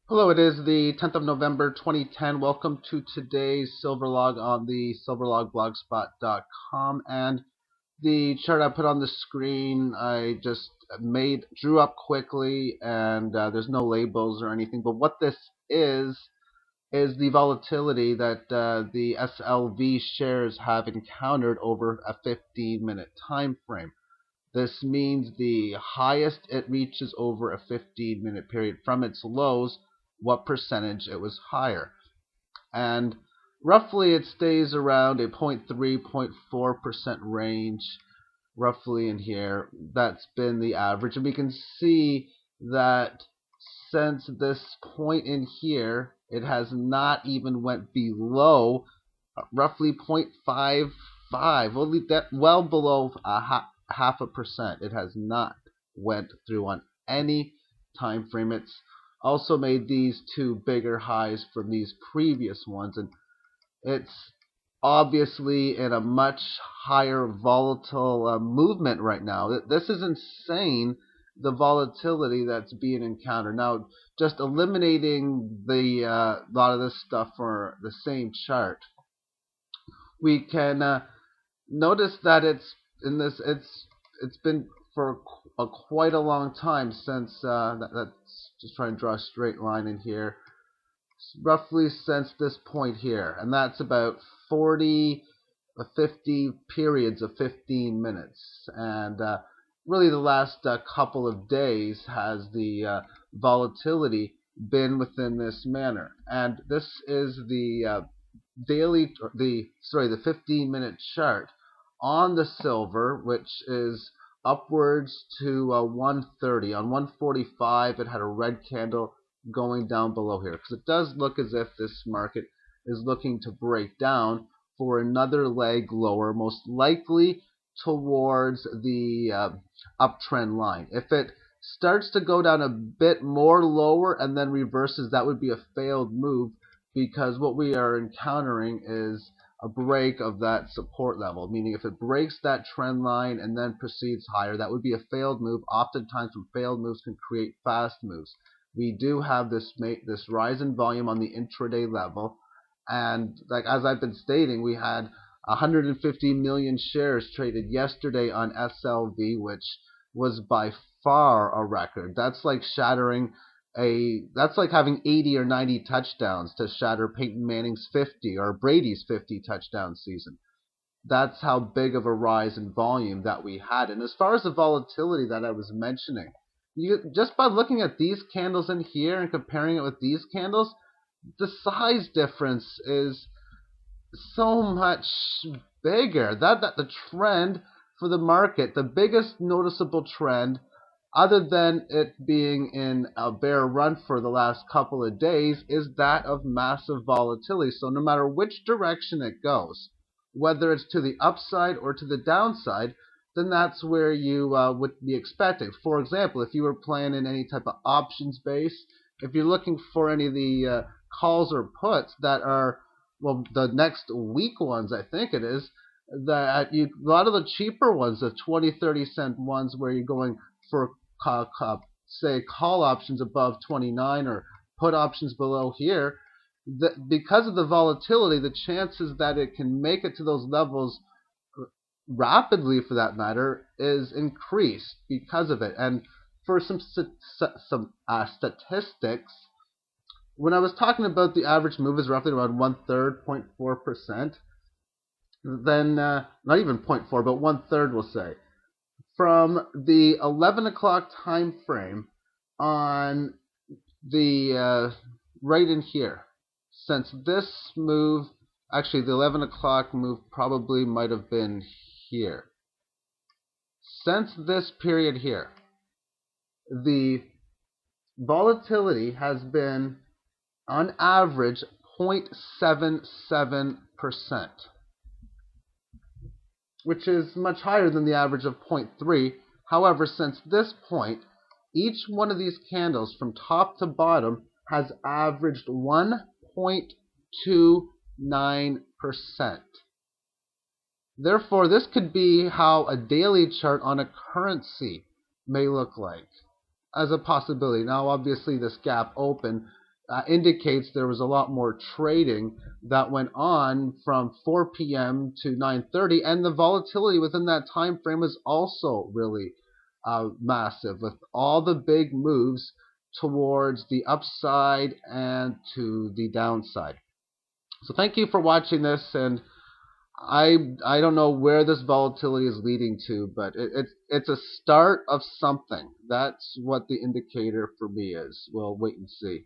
Hello, it is the 10th of November 2010. Welcome to today's Silverlog on the silverlogblogspot.com. And the chart I put on the screen, I just drew up quickly, and there's no labels or anything. But what this is the volatility that the SLV shares have encountered over a 15-minute time frame. This means the highest it reaches over a 15-minute period from its lows, what percentage it was higher. And roughly it stays around a 0.3, 0.4% range, roughly in here. That's been the average. And we can see that since this point in here, it has not even went below roughly 0.55, well below half a percent. It has not went through on any time frame. It's also made these two bigger highs from these previous ones, and it's obviously in a much higher volatile movement right now. This is insane, the volatility that's being encountered. Now, just eliminating the lot of this stuff for the same chart, we can notice that it's been for quite a long time since that's just trying to draw a straight line in here, roughly since this point here, and that's about 40 50 periods of 15 minutes. And really the last couple of days has the volatility been within this manner. And this is the the 15-minute chart on the silver, which is upwards to 130. On 145, it had a red candle going down below here, because it does look as if this market is looking to break down for another leg lower, most likely towards the uptrend line. If it starts to go down a bit more lower and then reverses, that would be a failed move, because what we are encountering is a break of that support level, meaning if it breaks that trend line and then proceeds higher, that would be a failed move. Oftentimes, when failed moves can create fast moves. We do have this rise in volume on the intraday level, and like as I've been stating, we had 150 million shares traded yesterday on SLV, which was by far a record. That's like having 80 or 90 touchdowns to shatter Peyton Manning's 50 or Brady's 50 touchdown season. That's how big of a rise in volume that we had. And as far as the volatility that I was mentioning, just by looking at these candles in here and comparing it with these candles, the size difference is so much bigger. That the trend for the market, the biggest noticeable trend, other than it being in a bear run for the last couple of days, is that of massive volatility. So no matter which direction it goes, whether it's to the upside or to the downside, then that's where you would be expecting. For example, if you were playing in any type of options base, if you're looking for any of the calls or puts that are, well, the next week ones, I think it is, that a lot of the cheaper ones, the 20, 30-cent ones where you're going for, say, call options above 29 or put options below here, because of the volatility, the chances that it can make it to those levels rapidly, for that matter, is increased because of it. And for some statistics, when I was talking about the average move is roughly around 1/3, 0.4%, then not even 0.4, but 1/3, we'll say, from the 11 o'clock time frame on the right in here. Since this move, actually the 11 o'clock move probably might have been here. Since this period here, the volatility has been on average 0.77%, which is much higher than the average of 0.3. However, since this point, each one of these candles from top to bottom has averaged 1.29%. Therefore, this could be how a daily chart on a currency may look like as a possibility. Now, obviously, this gap open indicates there was a lot more trading that went on from 4 p.m. to 9:30, and the volatility within that time frame was also really massive, with all the big moves towards the upside and to the downside. So thank you for watching this, and I don't know where this volatility is leading to, but it's a start of something. That's what the indicator for me is. We'll wait and see.